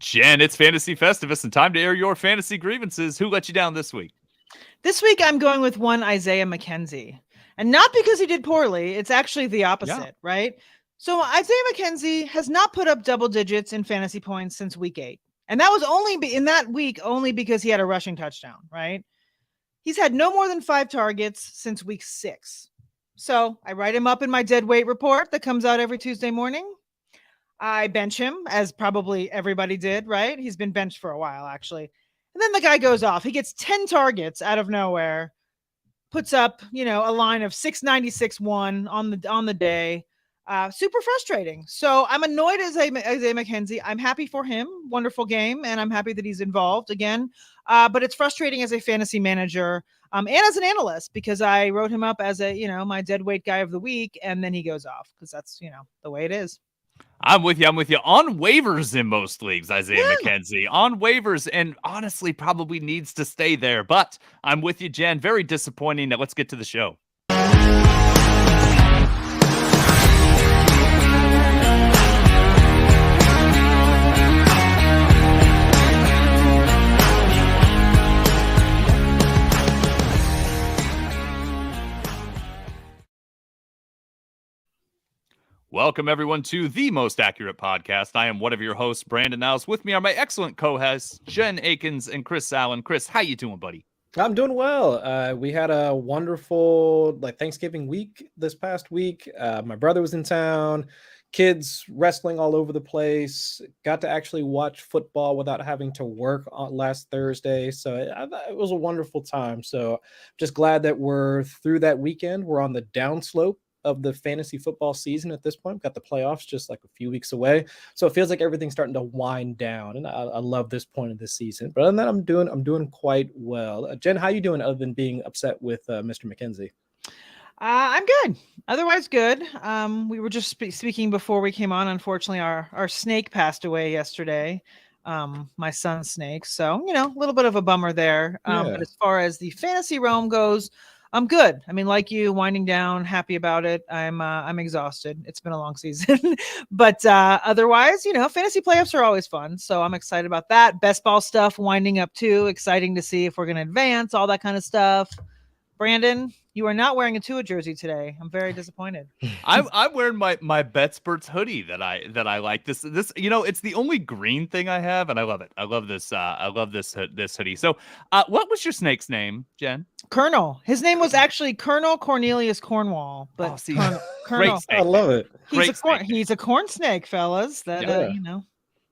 Jen, it's Fantasy Festivus and time to air your fantasy grievances. Who let you down this week? This week, I'm going with one Isaiah McKenzie. And not because he did poorly. It's actually the opposite, right? So Isaiah McKenzie has not put up double digits in fantasy points since week 8. And that was only in that week, only because he had a rushing touchdown, right? He's had no more than 5 targets since week 6. So I write him up in my dead weight report that comes out every Tuesday morning. I bench him, as probably everybody did, right? He's been benched for a while, actually. And then the guy goes off. He gets 10 targets out of nowhere, puts up, a line of 696-1 on the day. Super frustrating. So I'm annoyed as Isaiah McKenzie. I'm happy for him. Wonderful game. And I'm happy that he's involved again. But it's frustrating as a fantasy manager and as an analyst, because I wrote him up as my dead weight guy of the week. And then he goes off because that's, the way it is. I'm with you. On waivers in most leagues, Isaiah McKenzie. On waivers, and honestly probably needs to stay there. But I'm with you, Jen. Very disappointing. Now let's get to the show. Welcome, everyone, to the most accurate podcast. I am one of your hosts, Brandon Niles. With me are my excellent co-hosts, Jen Eakins and Chris Allen. Chris, how you doing, buddy? I'm doing well. We had a wonderful Thanksgiving week this past week. My brother was in town, kids wrestling all over the place. Got to actually watch football without having to work on last Thursday. So it was a wonderful time. So just glad that we're through that weekend. We're on the downslope of the fantasy football season at this point. We've got the playoffs just like a few weeks away. So it feels like everything's starting to wind down. And I love this point of the season. But other than that, I'm doing quite well. Jen, how you doing other than being upset with Mr. McKenzie? I'm good. Otherwise good. We were just speaking before we came on. Unfortunately, our snake passed away yesterday. My son's snake. So, a little bit of a bummer there. But as far as the fantasy realm goes, I'm good. I mean, like you, winding down, happy about it. I'm exhausted. It's been a long season, but otherwise, fantasy playoffs are always fun. So I'm excited about that. Best ball stuff winding up too. Exciting to see if we're going to advance, all that kind of stuff. Brandon, you are not wearing a Tua jersey today. I'm very disappointed. I'm wearing my BetSperts hoodie that I like. This it's the only green thing I have, and I love it. I love this. I love this hoodie. So, what was your snake's name, Jen? Colonel. His name was actually Colonel Cornelius Cornwall. But Colonel. I love it. He's a corn snake, fellas. Wait,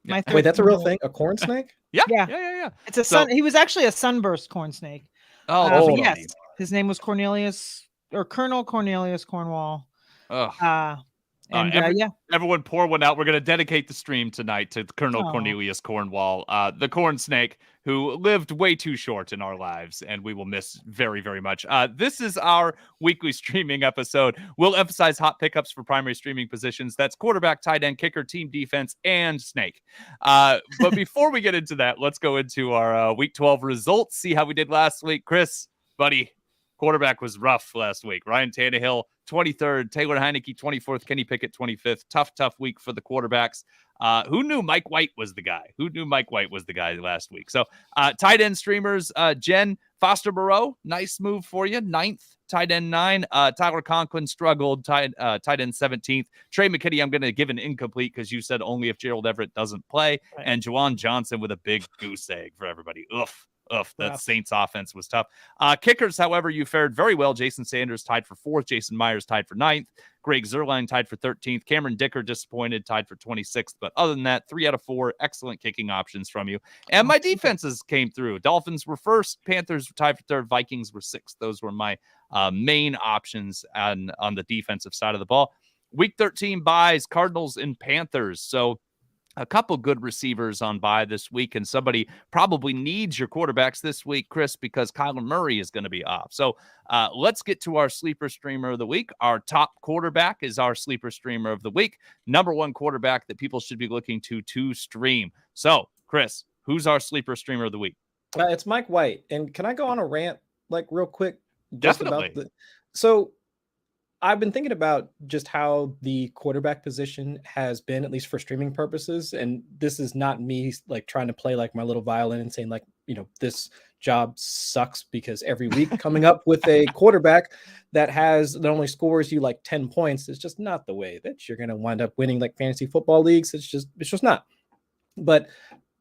that's a real thing? A corn snake? Yeah. It's a sun. He was actually a sunburst corn snake. Yes. His name was Cornelius or Colonel Cornelius Cornwall. Everyone pour one out. We're going to dedicate the stream tonight to Colonel Cornelius Cornwall, the corn snake who lived way too short in our lives, and we will miss very, very much. This is our weekly streaming episode. We'll emphasize hot pickups for primary streaming positions. That's quarterback, tight end, kicker, team defense, and snake. But before we get into that, let's go into our week 12 results, see how we did last week. Chris, buddy, quarterback was rough last week. Ryan Tannehill, 23rd. Taylor Heinicke, 24th. Kenny Pickett, 25th. Tough week for the quarterbacks. Who knew Mike White was the guy? Last week? So tight end streamers, Jen, Foster Moreau, nice move for you. 9th. Tight end 9. Tyler Conklin struggled. Tight end 17th. Trey McKitty, I'm going to give an incomplete because you said only if Gerald Everett doesn't play. Right. And Juwan Johnson with a big goose egg for everybody. That Saints offense was tough. Kickers, however, you fared very well. Jason Sanders tied for 4th. Jason Myers tied for 9th. Greg Zuerlein tied for 13th. Cameron Dicker disappointed, tied for 26th. But other than that, 3 out of 4 excellent kicking options from you. And my defenses came through. Dolphins were 1st. Panthers were tied for 3rd. Vikings were 6th. Those were my main options on the defensive side of the ball. Week 13 buys, Cardinals and Panthers. So a couple good receivers on bye this week, and somebody probably needs your quarterbacks this week, Chris, because Kyler Murray is going to be off. So let's get to our sleeper streamer of the week. Our top quarterback is our sleeper streamer of the week. Number 1 quarterback that people should be looking to stream. So, Chris, who's our sleeper streamer of the week? It's Mike White. And can I go on a rant real quick? Definitely. So I've been thinking about just how the quarterback position has been, at least for streaming purposes. And this is not me like trying to play like my little violin and saying like, this job sucks, because every week coming up with a quarterback that only scores you like 10 points is just not the way that you're going to wind up winning like fantasy football leagues. It's just not. But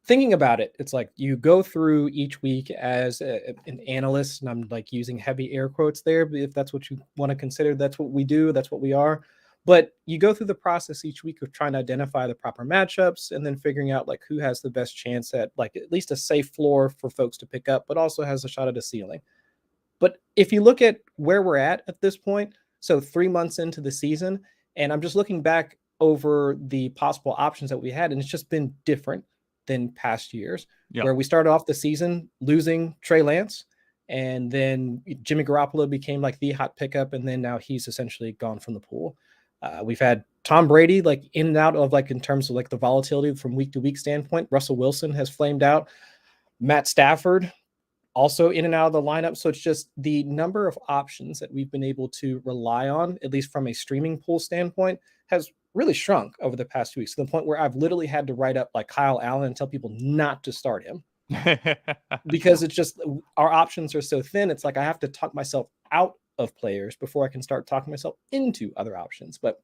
thinking about it, it's like you go through each week as an analyst, and I'm like using heavy air quotes there, but if that's what you want to consider, that's what we do, that's what we are. But you go through the process each week of trying to identify the proper matchups and then figuring out like who has the best chance at like at least a safe floor for folks to pick up, but also has a shot at a ceiling. But if you look at where we're at this point, so 3 months into the season, and I'm just looking back over the possible options that we had, and it's just been different than past years, where we started off the season losing Trey Lance, and then Jimmy Garoppolo became like the hot pickup, and then now he's essentially gone from the pool. We've had Tom Brady like in and out of like in terms of like the volatility from week to week standpoint. Russell Wilson has flamed out. Matt Stafford also in and out of the lineup. So it's just the number of options that we've been able to rely on, at least from a streaming pool standpoint, has really shrunk over the past 2 weeks, to the point where I've literally had to write up like Kyle Allen and tell people not to start him because it's just our options are so thin. It's like I have to talk myself out of players before I can start talking myself into other options. But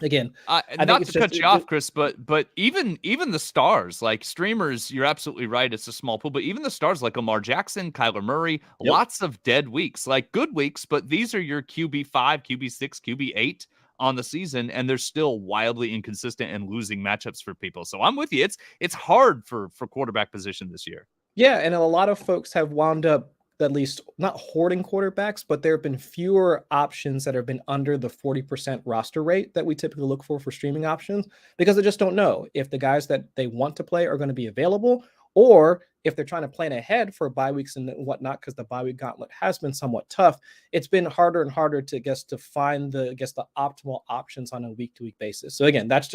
again, I not to cut you off, Chris, but even the stars, like streamers, you're absolutely right. It's a small pool, but even the stars like Lamar Jackson, Kyler Murray, lots of dead weeks, like good weeks, but these are your QB5, QB6, QB8 on the season, and they're still wildly inconsistent and losing matchups for people. So I'm with you. It's hard for quarterback position this year. Yeah, and a lot of folks have wound up at least not hoarding quarterbacks, but there have been fewer options that have been under the 40% roster rate that we typically look for streaming options, because they just don't know if the guys that they want to play are going to be available, or if they're trying to plan ahead for bye weeks and whatnot, because the bye week gauntlet has been somewhat tough. It's been harder and harder to find the optimal options on a week-to-week basis. So again, that's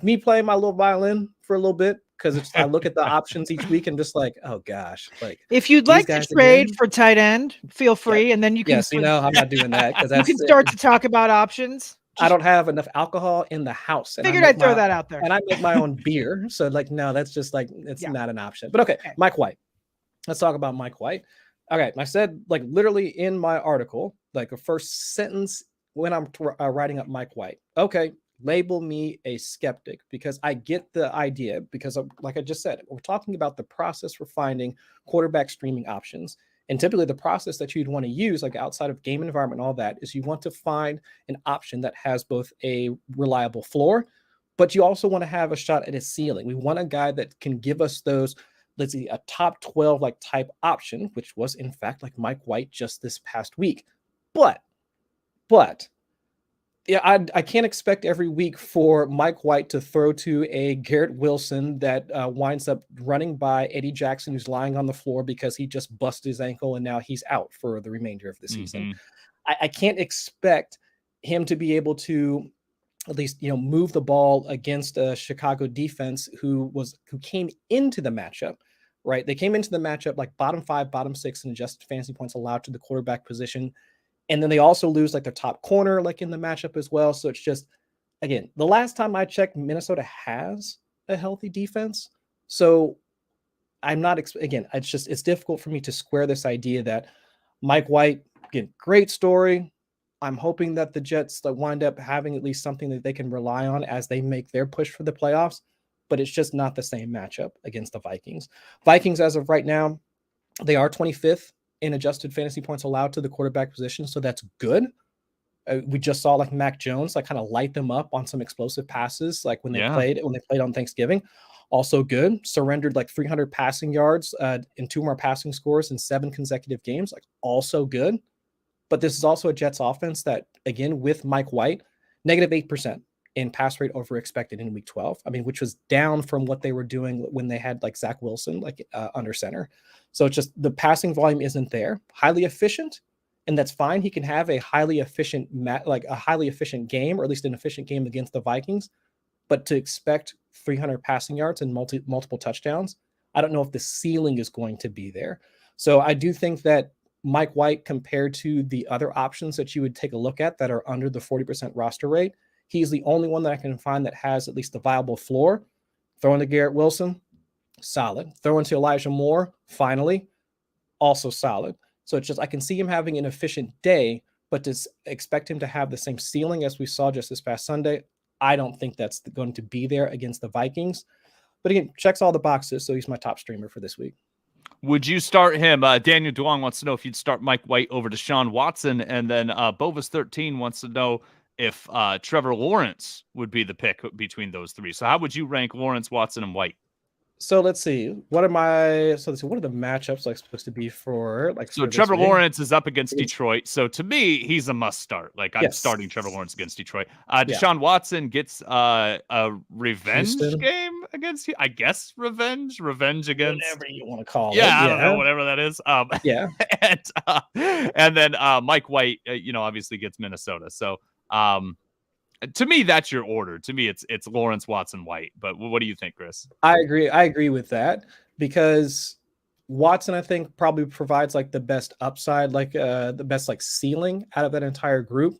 me playing my little violin for a little bit, because I look at the options each week and just like, oh gosh, like if you'd like to trade for tight end, feel free, and then you can. Yes, I'm not doing that, because you can start to talk about options. I don't have enough alcohol in the house. Figured I'd throw that out there. And I make my own beer. So like, no, that's just like, it's not an option. But okay, Mike White. Let's talk about Mike White. Okay. I said like literally in my article, like a first sentence when I'm writing up Mike White. Okay. Label me a skeptic, because I get the idea, because like I just said, we're talking about the process for finding quarterback streaming options. And typically the process that you'd want to use, like outside of game environment and all that, is you want to find an option that has both a reliable floor, but you also want to have a shot at a ceiling. We want a guy that can give us those, let's see, a top 12 like type option, which was in fact like Mike White just this past week. But yeah, I can't expect every week for Mike White to throw to a Garrett Wilson that winds up running by Eddie Jackson, who's lying on the floor because he just busted his ankle and now he's out for the remainder of the season. I can't expect him to be able to at least, move the ball against a Chicago defense who came into the matchup, right? They came into the matchup like bottom 5, bottom 6 in adjusted fantasy points allowed to the quarterback position. And then they also lose like their top corner, like in the matchup as well. So it's just, again, the last time I checked, Minnesota has a healthy defense. So I'm not, again, it's difficult for me to square this idea that Mike White, again, great story. I'm hoping that the Jets wind up having at least something that they can rely on as they make their push for the playoffs, but it's just not the same matchup against the Vikings. Vikings, as of right now, they are 25th in adjusted fantasy points allowed to the quarterback position. So that's good. We just saw like Mac Jones, like kind of light them up on some explosive passes, like when they played on Thanksgiving. Also good. Surrendered like 300 passing yards and 2 more passing scores in 7 consecutive games. Like also good. But this is also a Jets offense that, again, with Mike White, -8% in pass rate over expected in week 12. I mean, which was down from what they were doing when they had like Zach Wilson, like under center. So it's just the passing volume isn't there. Highly efficient, and that's fine. He can have a highly efficient game, or at least an efficient game against the Vikings. But to expect 300 passing yards and multiple touchdowns, I don't know if the ceiling is going to be there. So I do think that Mike White compared to the other options that you would take a look at that are under the 40% roster rate. He's the only one that I can find that has at least a viable floor. Throw into Garrett Wilson, solid. Throw into Elijah Moore, finally, also solid. So it's just, I can see him having an efficient day, but to expect him to have the same ceiling as we saw just this past Sunday, I don't think that's going to be there against the Vikings. But again, checks all the boxes, so he's my top streamer for this week. Would you start him? Daniel Duong wants to know if you'd start Mike White over Deshaun Watson, and then Bovis13 wants to know if Trevor Lawrence would be the pick between those three. So how would you rank Lawrence, Watson, and White? So let's see. What are the matchups like supposed to be for So Trevor Lawrence is up against Detroit. So to me, he's a must start. Like I'm starting Trevor Lawrence against Detroit. Deshaun Watson gets a revenge game against, I guess, revenge against whatever you want to call it. Yeah, I don't know, whatever that is. And then Mike White, obviously gets Minnesota. So to me, that's your order. To me, it's Lawrence, Watson, White. But what do you think, Chris? I agree with that, because Watson, I think, probably provides like the best upside, like the best like ceiling out of that entire group.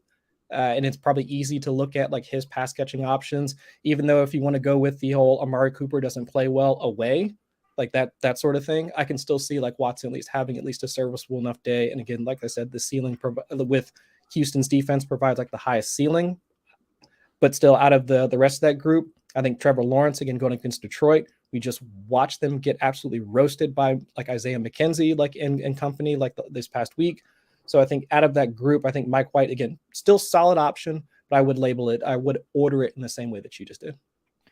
And it's probably easy to look at like his pass catching options, even though if you want to go with the whole Amari Cooper doesn't play well away, like that sort of thing, I can still see like Watson at least having at least a serviceable enough day. And again, like I said, the ceiling with Houston's defense provides like the highest ceiling. But still, out of the rest of that group, I think Trevor Lawrence, again, going against Detroit, we just watched them get absolutely roasted by like Isaiah McKenzie, like in company, like this past week. So I think out of that group, I think Mike White, again, still solid option, but I would order it in the same way that you just did.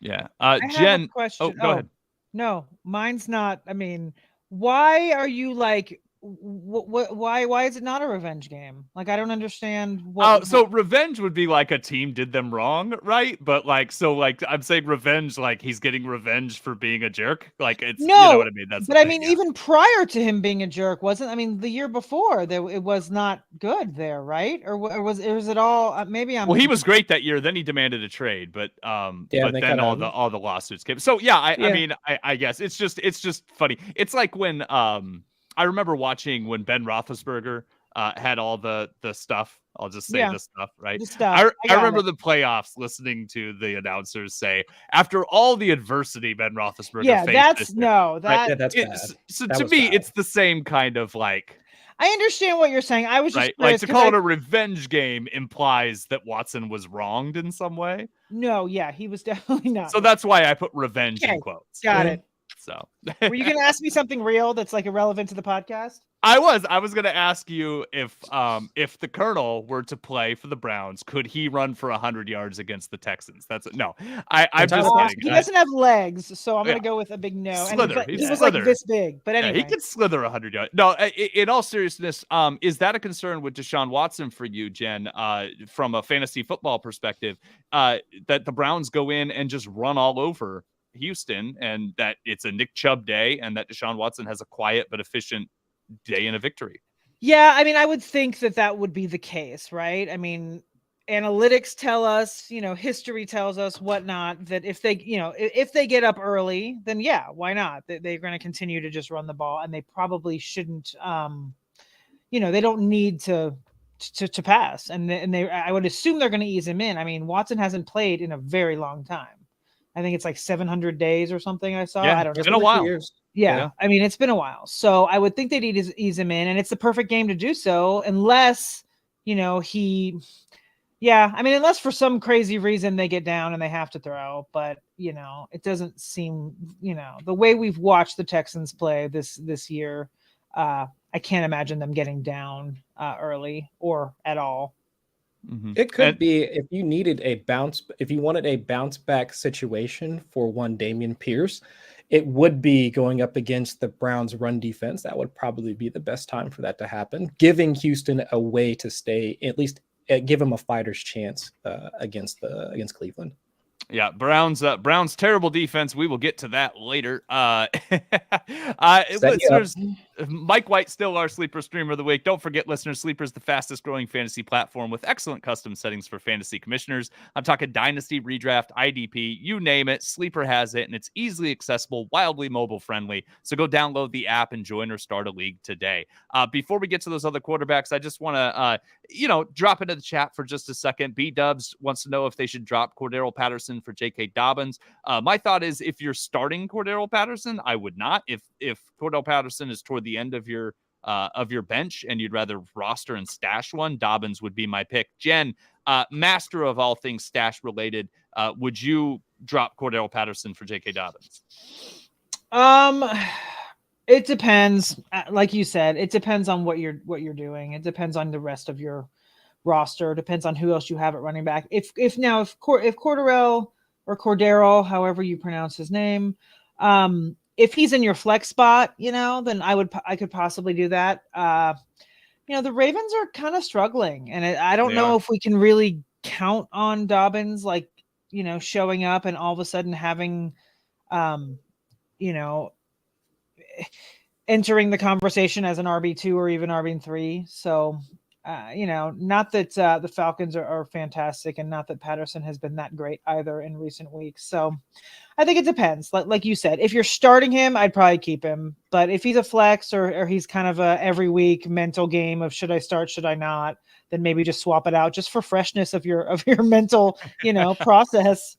Yeah. Jen, have a question. Oh, go ahead. No, mine's not. I mean, why are you like, why is it not a revenge game? Like, I don't understand so revenge would be like a team did them wrong, right? But I'm saying revenge, like he's getting revenge for being a jerk. Like it's, you know what I mean? That's, but I mean, even prior to him being a jerk, the year before it was not good there, right? Or was it all, maybe I'm. Well, he was great that year. Then he demanded a trade, but then all the lawsuits came. So I mean, I guess it's just funny. It's like when, I remember watching when Ben Roethlisberger had all the stuff. I'll just say the stuff, right? The stuff. I remember the playoffs listening to the announcers say, after all the adversity Ben Roethlisberger faced. That's bad. So to me, it's the same kind of like. I understand what you're saying. I was just like to call it a revenge game implies that Watson was wronged in some way. No, he was definitely not. So that's why I put revenge in quotes. Got it. So were you going to ask me something real that's like irrelevant to the podcast? I was going to ask you if the Colonel were to play for the Browns, could he run for 100 yards against the Texans? I'm just kidding. He doesn't have legs, so I'm going to go with a big no. Slither. And he was like this big, but anyway. He could slither 100 yards. No, in all seriousness, is that a concern with Deshaun Watson for you, Jen, from a fantasy football perspective, that the Browns go in and just run all over Houston, and that it's a Nick Chubb day, and that Deshaun Watson has a quiet but efficient day in a victory? Yeah, I mean, I would think that would be the case, right? I mean, analytics tell us, history tells us whatnot, that if they get up early, then why not? They're going to continue to just run the ball, and they probably shouldn't, they don't need to pass, and I would assume they're going to ease him in. I mean, Watson hasn't played in a very long time. I think it's like 700 days or something I saw. I don't know. It's been a while. Yeah. I mean, it's been a while. So I would think they need to ease him in, and it's the perfect game to do so, unless, unless for some crazy reason they get down and they have to throw. But, it doesn't seem, the way we've watched the Texans play this year, I can't imagine them getting down early or at all. Mm-hmm. It could be if you wanted a bounce back situation for one Dameon Pierce, it would be going up against the Browns run defense. That would probably be the best time for that to happen, giving Houston a way to stay, at least give them a fighter's chance against Cleveland. Yeah, Browns terrible defense. We will get to that later. Mike White, still our Sleeper Streamer of the Week. Don't forget, listeners, Sleeper is the fastest growing fantasy platform with excellent custom settings for fantasy commissioners. I'm talking Dynasty, Redraft, IDP, you name it. Sleeper has it, and it's easily accessible, wildly mobile friendly. So go download the app and join or start a league today. Before we get to those other quarterbacks, I just want to, drop into the chat for just a second. B-Dubs wants to know if they should drop Cordero Patterson for J.K. Dobbins. My thought is, if you're starting Cordero Patterson, I would not. If Cordero Patterson is toward the end of your bench and you'd rather roster and stash one, Dobbins would be my pick. Jen, master of all things stash related, would you drop Cordero Patterson for J.K. Dobbins? It depends. Like you said, it depends on what you're doing. It depends on the rest of your roster. It depends on who else you have at running back. If Cordero or Cordero, however you pronounce his name, if he's in your flex spot, then I could possibly do that. The Ravens are kind of struggling, and I don't know if we can really count on Dobbins, showing up and all of a sudden having, entering the conversation as an RB2 or even RB3. So, not that the Falcons are fantastic, and not that Patterson has been that great either in recent weeks. So I think it depends. Like you said, if you're starting him, I'd probably keep him. But if he's a flex or he's kind of a every week mental game of should I start, should I not, then maybe just swap it out just for freshness of your mental, process.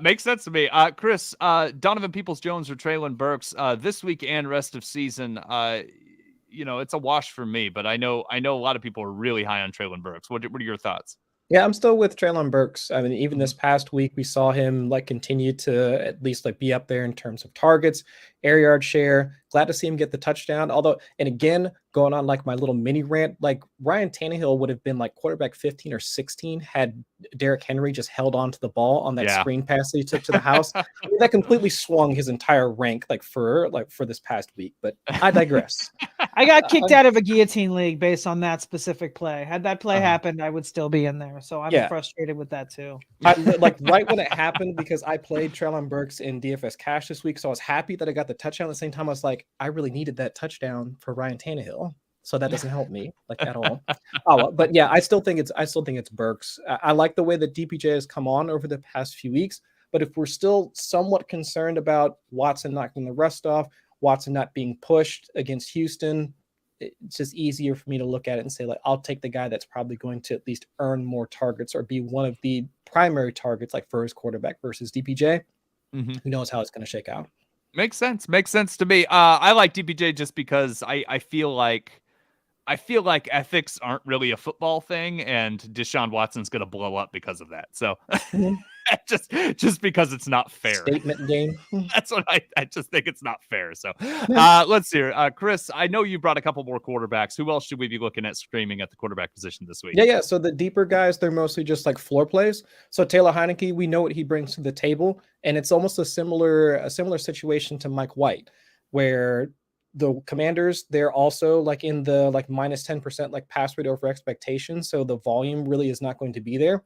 Makes sense to me. Chris, Donovan Peoples-Jones or Treylon Burks this week and rest of season, it's a wash for me, but I know a lot of people are really high on Treylon Burks. What are your thoughts? Yeah, I'm still with Treylon Burks. I mean, even this past week, we saw him continue to at least be up there in terms of targets, air yard share. Glad to see him get the touchdown. Although, and again, going on my little mini rant, Ryan Tannehill would have been quarterback 15 or 16 had Derrick Henry just held on to the ball on that screen pass that he took to the house. That completely swung his entire rank for this past week. But I digress. I got kicked out of a guillotine league based on that specific play. Had that play happened, I would still be in there. So I'm frustrated with that too. Right when it happened, because I played Treylon Burks in DFS Cash this week, so I was happy that I got the touchdown. At the same time, I was like, I really needed that touchdown for Ryan Tannehill, so that doesn't help me at all. But yeah, I still think it's Burks. I like the way that DPJ has come on over the past few weeks. But if we're still somewhat concerned about Watson knocking the rust off, Watson not being pushed against Houston, it's just easier for me to look at it and say, I'll take the guy that's probably going to at least earn more targets or be one of the primary targets, for his quarterback versus DPJ. Who knows how it's going to shake out. Makes sense to me. I like DPJ just because I feel like ethics aren't really a football thing, and Deshaun Watson's going to blow up because of that. So just because it's not fair. Statement game. That's what I just think it's not fair. So let's hear. Chris, I know you brought a couple more quarterbacks. Who else should we be looking at streaming at the quarterback position this week? Yeah. So the deeper guys, they're mostly just floor plays. So Taylor Heinicke, we know what he brings to the table, and it's almost a similar situation to Mike White, where the Commanders, they're also in the minus 10% pass rate over expectations. So the volume really is not going to be there.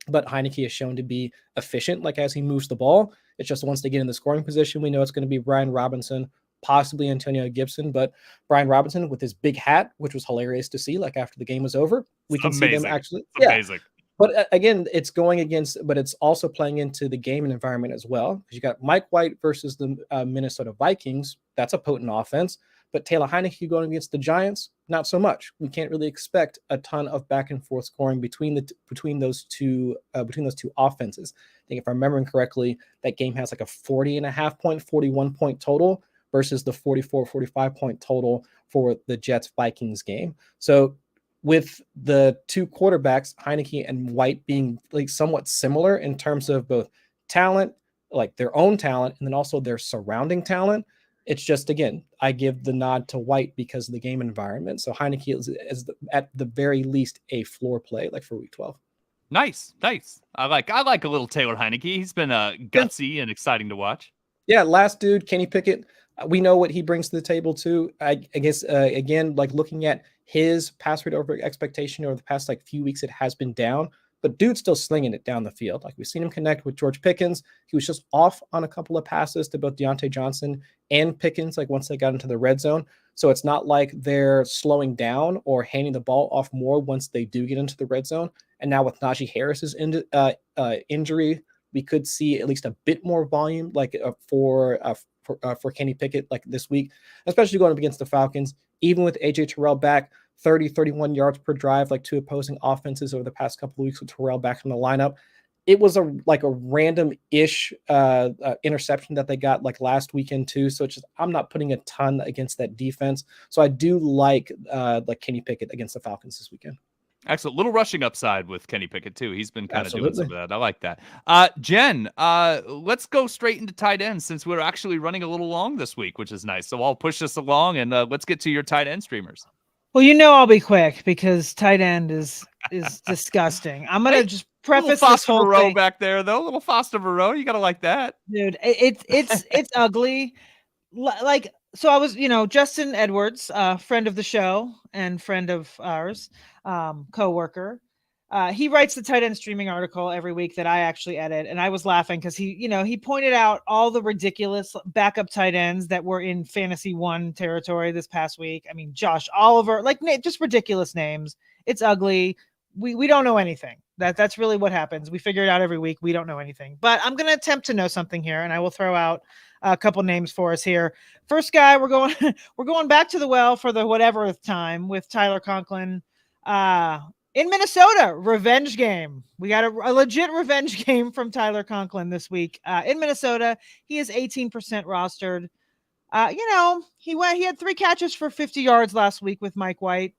But Heinicke is shown to be efficient, as he moves the ball. It's just once they get in the scoring position, we know it's going to be Brian Robinson, possibly Antonio Gibson. But Brian Robinson with his big hat, which was hilarious to see, after the game was over. We can see them actually. It's amazing. But again, it's going against, but it's also playing into the game and environment as well. Because you got Mike White versus the Minnesota Vikings. That's a potent offense. But Taylor Heinicke going against the Giants, not so much. We can't really expect a ton of back and forth scoring between those two offenses. I think if I'm remembering correctly, that game has a 40.5 point, 41 point total versus the 44, 45 point total for the Jets Vikings game. So with the two quarterbacks, Heinicke and White, being somewhat similar in terms of both talent, their own talent, and then also their surrounding talent. It's just, again, I give the nod to White because of the game environment. So Heinicke is at the very least a floor play for week 12. Nice. I like a little Taylor Heinicke. He's been gutsy and exciting to watch. Yeah, last dude, Kenny Pickett. We know what he brings to the table too. I guess again, looking at his pass rate over expectation over the past few weeks, it has been down. but dude's still slinging it down the field. Like we've seen him connect with George Pickens. He was just off on a couple of passes to both Deontay Johnson and Pickens, like once they got into the red zone. So it's not like they're slowing down or handing the ball off more once they do get into the red zone. And now with Najee Harris's injury, we could see at least a bit more volume, like for Kenny Pickett, like this week, especially going up against the Falcons. Even with AJ Terrell back, 30, 31 yards per drive, like two opposing offenses over the past couple of weeks with Terrell back in the lineup. It was a random-ish interception that they got like last weekend too. So it's just, I'm not putting a ton against that defense. So I do like Kenny Pickett against the Falcons this weekend. Excellent. Little rushing upside with Kenny Pickett too. He's been kind of doing some of that. I like that. Jen, let's go straight into tight ends since we're actually running a little long this week, which is nice. So I'll push this along and let's get to your tight end streamers. Well, I'll be quick because tight end is disgusting. I'm gonna just preface this whole Moreau thing back there though. Little Foster Moreau, you gotta like that, dude. It's ugly. Like, so I was, Justin Edwards, friend of the show and friend of ours, coworker. He writes the tight end streaming article every week that I actually edit, and I was laughing because he pointed out all the ridiculous backup tight ends that were in Fantasy 1 territory this past week. I mean, Josh Oliver, like just ridiculous names. It's ugly. We don't know anything. That's really what happens. We figure it out every week. We don't know anything, but I'm going to attempt to know something here, and I will throw out a couple names for us here. First guy, we're going back to the well for the whateverth time with Tyler Conklin. In Minnesota, revenge game. We got a legit revenge game from Tyler Conklin this week. In Minnesota, he is 18% rostered. He had 3 catches for 50 yards last week with Mike White.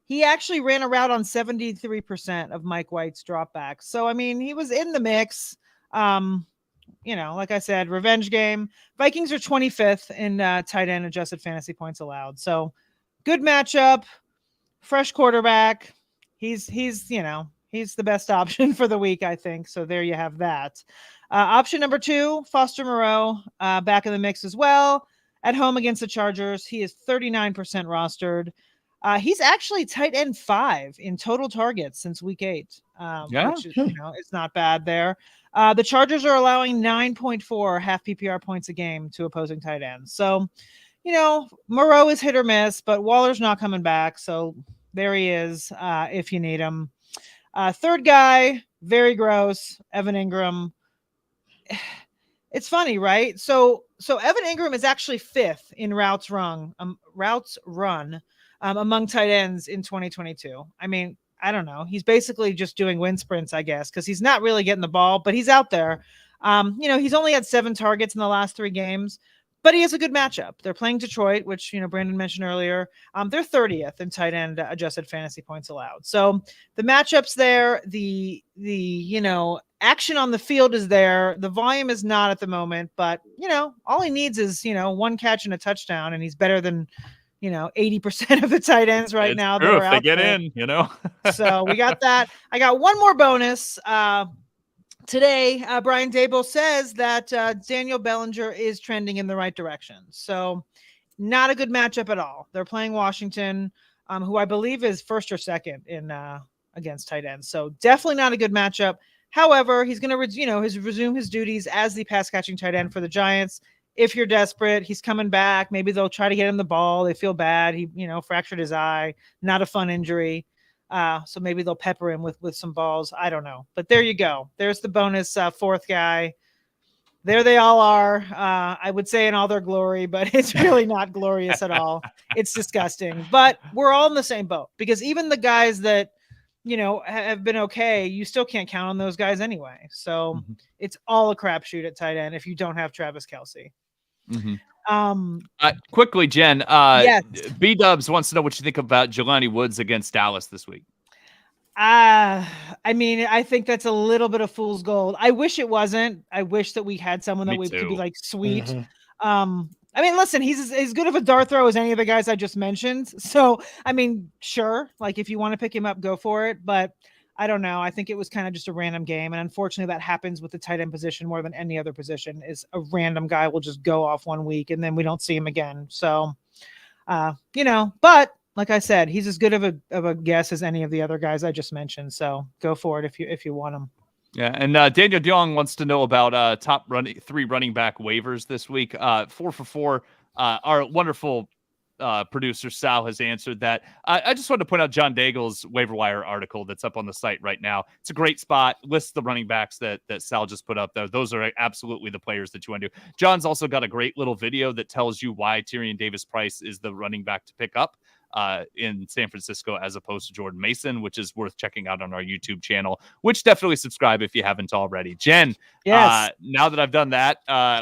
He actually ran a route on 73% of Mike White's dropbacks. So, I mean, he was in the mix. Like I said, revenge game. Vikings are 25th in tight end adjusted fantasy points allowed. So, good matchup. Fresh quarterback. He's the best option for the week, I think. So there you have that. Option number 2, Foster Moreau, back in the mix as well. At home against the Chargers, he is 39% rostered. He's actually tight end 5 in total targets since week 8. Which is, it's not bad there. The Chargers are allowing 9.4 half PPR points a game to opposing tight ends. So, Moreau is hit or miss, but Waller's not coming back. So there he is if you need him. Third guy, very gross, Evan Engram. It's funny, right? So Evan Engram is actually 5th in routes run among tight ends in 2022. I mean, I don't know. He's basically just doing wind sprints, I guess, because he's not really getting the ball, but he's out there. He's only had 7 targets in the last 3 games. But he has a good matchup. They're playing Detroit, which, Brandon mentioned earlier. They're 30th in tight end adjusted fantasy points allowed. So the matchups there, the action on the field is there. The volume is not at the moment, but, all he needs is, 1 catch and a touchdown, and he's better than, 80% of the tight ends right now. True, if they get in, So we got that. I got one more bonus. Today, Brian Daboll says that Daniel Bellinger is trending in the right direction. So not a good matchup at all. They're playing Washington, who I believe is 1st or 2nd in against tight ends. So definitely not a good matchup. However, he's going to resume his duties as the pass catching tight end for the Giants. If you're desperate, he's coming back. Maybe they'll try to get him the ball. They feel bad. He fractured his eye. Not a fun injury. So maybe they'll pepper him with some balls. I don't know. But there you go. There's the bonus 4th guy. There they all are. I would say in all their glory, but it's really not glorious at all. It's disgusting. But we're all in the same boat because even the guys that, have been okay, you still can't count on those guys anyway. So it's all a crapshoot at tight end if you don't have Travis Kelce. Quickly, Jen, yes. B-Dubs wants to know what you think about Jelani Woods against Dallas this week. I think that's a little bit of fool's gold. I wish it wasn't. I wish that we had someone that could be like sweet. Listen, he's as good of a dart throw as any of the guys I just mentioned. So, sure, like if you want to pick him up, go for it. But I don't know. I think it was kind of just a random game. And unfortunately, that happens with the tight end position more than any other position is a random guy will just go off one week and then we don't see him again. So, but like I said, he's as good of a guess as any of the other guys I just mentioned. So go for it if you want him. Yeah, and Daniel Diong wants to know about top 3 running back waivers this week. 4 for 4. Our wonderful producer Sal has answered that. I just wanted to point out John Daigle's waiver wire article that's up on the site right now. It's a great spot. Lists the running backs that Sal just put up there. Those are absolutely the players that you want to do. John's also got a great little video that tells you why Tyrion Davis-Price is the running back to pick up in San Francisco as opposed to Jordan Mason, which is worth checking out on our YouTube channel, which definitely subscribe if you haven't already. Jen, yes. Now that I've done that,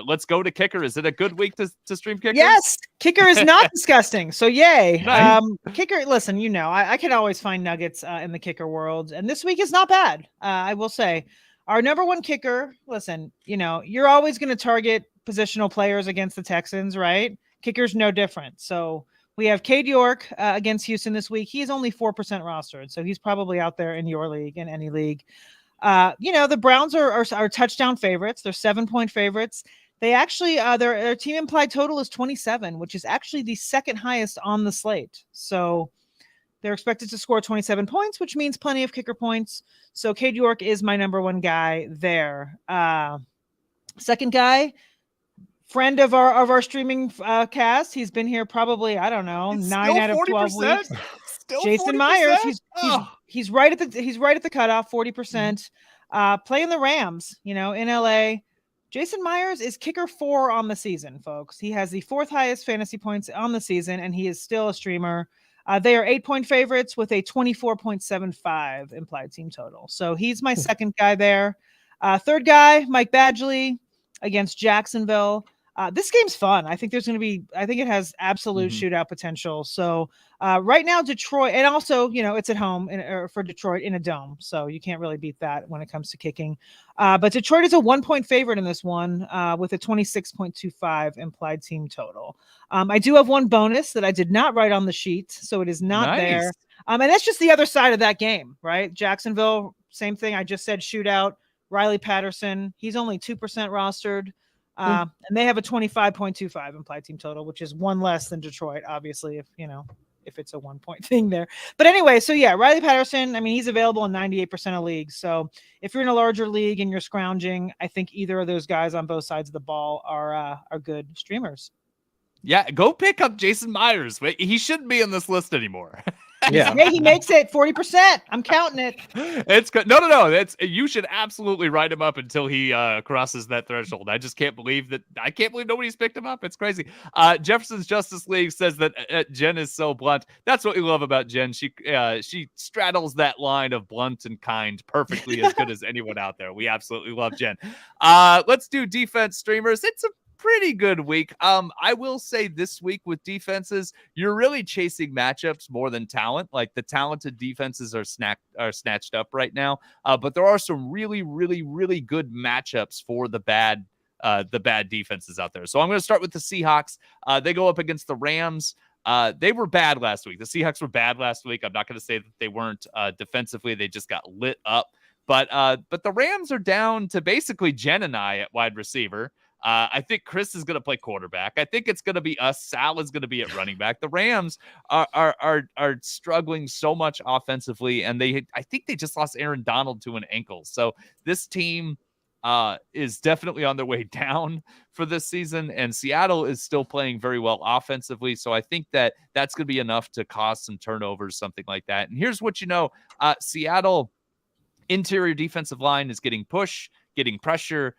let's go to kicker. Is it a good week to stream kicker? Yes, kicker is not disgusting. So yay. Nice. Kicker, listen, I can always find nuggets in the kicker world, and this week is not bad. I will say our number 1 kicker, listen, you're always going to target positional players against the Texans, right? Kicker's no different. So we have Cade York against Houston this week. He is only 4% rostered, so he's probably out there in your league, in any league. The Browns are touchdown favorites. They're 7-point favorites. They actually, their team implied total is 27, which is actually the second highest on the slate. So they're expected to score 27 points, which means plenty of kicker points. So Cade York is my number 1 guy there. Second guy, friend of our streaming cast. He's been here probably, I don't know, 9 out of 12 weeks. Jason 40%? Myers. He's right at the cutoff, 40%. Playing the Rams, in LA. Jason Myers is kicker 4 on the season, folks. He has the 4th highest fantasy points on the season, and he is still a streamer. They are 8-point favorites with a 24.75 implied team total. So he's my second guy there. Third guy, Mike Badgley against Jacksonville. This game's fun. I think it has absolute shootout potential. So right now, Detroit, and also, it's at home for Detroit in a dome. So you can't really beat that when it comes to kicking. But Detroit is a 1-point favorite in this one with a 26.25 implied team total. I do have one bonus that I did not write on the sheet, so it is not there. And that's just the other side of that game, right? Jacksonville, same thing. I just said shootout. Riley Patterson, he's only 2% rostered. And they have a 25.25 implied team total, which is 1 less than Detroit, obviously, if it's a 1-point thing there. But anyway, so yeah, Riley Patterson, he's available in 98% of leagues. So if you're in a larger league and you're scrounging, I think either of those guys on both sides of the ball are good streamers. Yeah, go pick up Jason Myers. He shouldn't be in this list anymore. Yeah. Hey, he makes it 40%. I'm counting it. It's good. No. You should absolutely write him up until he crosses that threshold. I just can't believe that. I can't believe nobody's picked him up. It's crazy. Jefferson's Justice League says that Jen is so blunt. That's what we love about Jen. She straddles that line of blunt and kind perfectly, as good as anyone out there. We absolutely love Jen. Let's do defense streamers. It's a pretty good week. I will say this week with defenses, you're really chasing matchups more than talent. Like the talented defenses are snatched up right now. But there are some really, really, really good matchups for the bad defenses out there. So I'm going to start with the Seahawks. They go up against the Rams. They were bad last week. The Seahawks were bad last week. I'm not going to say that they weren't defensively. They just got lit up. But the Rams are down to basically Jen and I at wide receiver. I think Chris is going to play quarterback. I think it's going to be us. Sal is going to be at running back. The Rams are struggling so much offensively, and I think they just lost Aaron Donald to an ankle. So this team is definitely on their way down for this season, and Seattle is still playing very well offensively. So I think that's going to be enough to cause some turnovers, something like that. And here's what Seattle interior defensive line is getting pressure.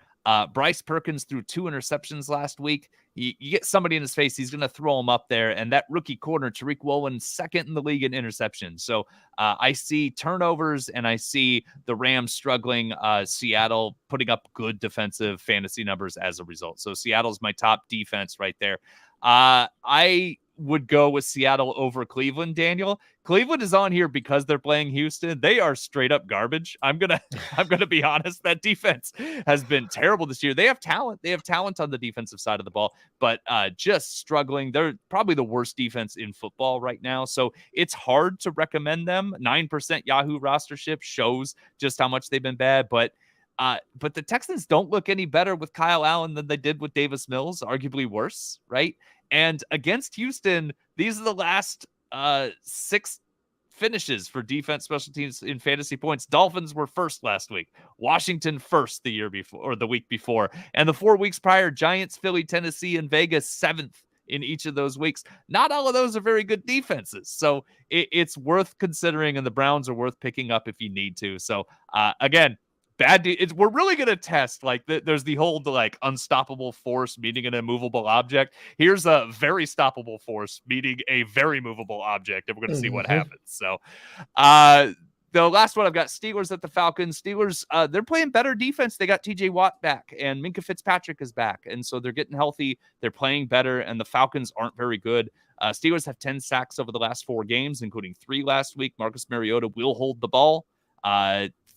Bryce Perkins threw 2 interceptions last week. You get somebody in his face, he's going to throw him up there. And that rookie corner, Tariq Woolen, second in the league in interceptions. So I see turnovers, and I see the Rams struggling. Seattle putting up good defensive fantasy numbers as a result. So Seattle's my top defense right there. I would go with Seattle over Cleveland, Daniel. Cleveland is on here because they're playing Houston. They are straight up garbage. I'm gonna be honest. That defense has been terrible this year. They have talent. They have talent on the defensive side of the ball, but just struggling. They're probably the worst defense in football right now. So it's hard to recommend them. 9% Yahoo rostership shows just how much they've been bad, but the Texans don't look any better with Kyle Allen than they did with Davis Mills, arguably worse, right? And against Houston, these are the last 6 finishes for defense special teams in fantasy points. Dolphins were first last week. Washington first the year before, or the week before. And the 4 weeks prior, Giants, Philly, Tennessee, and Vegas 7th in each of those weeks. Not all of those are very good defenses. So it's worth considering, and the Browns are worth picking up if you need to. So again, we're really going to test, like, there's the whole like unstoppable force meeting an immovable object. Here's a very stoppable force meeting a very movable object, and we're going to see what happens. So the last one I've got, Steelers at the Falcons. Steelers, they're playing better defense. They got TJ Watt back, and Minkah Fitzpatrick is back, and so they're getting healthy. They're playing better, and the Falcons aren't very good. Steelers have 10 sacks over the last 4 games, including 3 last week. Marcus Mariota will hold the ball.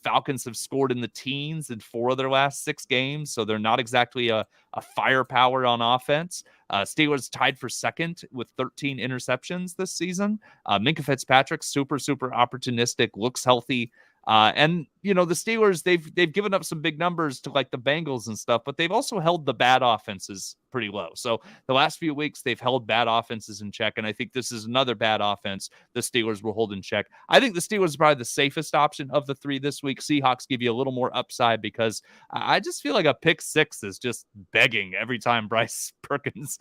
Falcons have scored in the teens in 4 of their last 6 games, so they're not exactly a firepower on offense. Steelers tied for second with 13 interceptions this season. Minkah Fitzpatrick, super opportunistic, looks healthy. And you know, the Steelers, they've given up some big numbers to like the Bengals and stuff, but they've also held the bad offenses pretty low. So the last few weeks they've held bad offenses in check, and I think this is another bad offense the Steelers will hold in check. I think the Steelers are probably the safest option of the 3 this week. Seahawks give you a little more upside because I just feel like a pick 6 is just begging every time Bryce Perkins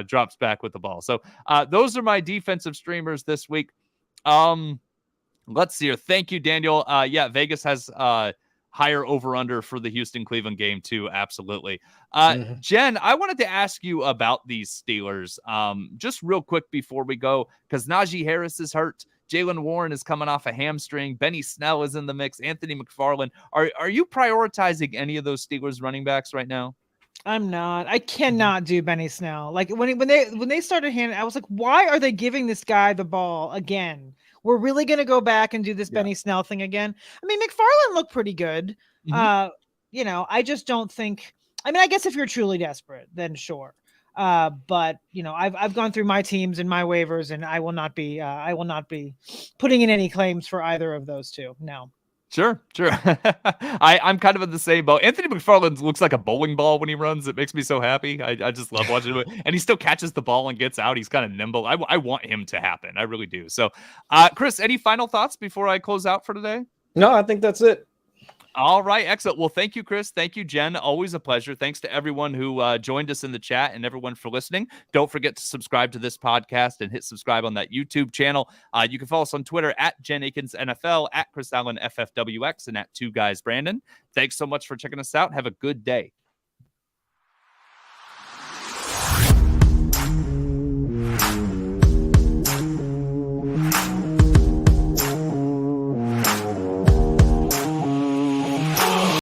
drops back with the ball. So those are my defensive streamers this week. Let's see here. Thank you, Daniel. Yeah, Vegas has higher over-under for the Houston-Cleveland game, too. Absolutely. Jen, I wanted to ask you about these Steelers just real quick before we go, because Najee Harris is hurt. Jaylen Warren is coming off a hamstring. Benny Snell is in the mix. Anthony McFarland. Are you prioritizing any of those Steelers running backs right now? I'm not. I cannot do Benny Snell. Like when they started handing, I was like, why are they giving this guy the ball again? We're really going to go back and do this Benny Snell thing again. I mean, McFarland looked pretty good. You know, I just don't think, I mean, I guess if you're truly desperate, then sure. But you know, I've gone through my teams and my waivers, and I will not be putting in any claims for either of those 2. No. Sure. I'm kind of in the same boat. Anthony McFarland looks like a bowling ball when he runs. It makes me so happy. I just love watching him. And he still catches the ball and gets out. He's kind of nimble. I want him to happen. I really do. So, Chris, any final thoughts before I close out for today? No, I think that's it. All right, excellent. Well, thank you, Chris. Thank you, Jen. Always a pleasure. Thanks to everyone who joined us in the chat and everyone for listening. Don't forget to subscribe to this podcast and hit subscribe on that YouTube channel. You can follow us on Twitter at Jen Eakins NFL, at Chris Allen FFWX, and at 2 Guys Brandon. Thanks so much for checking us out. Have a good day.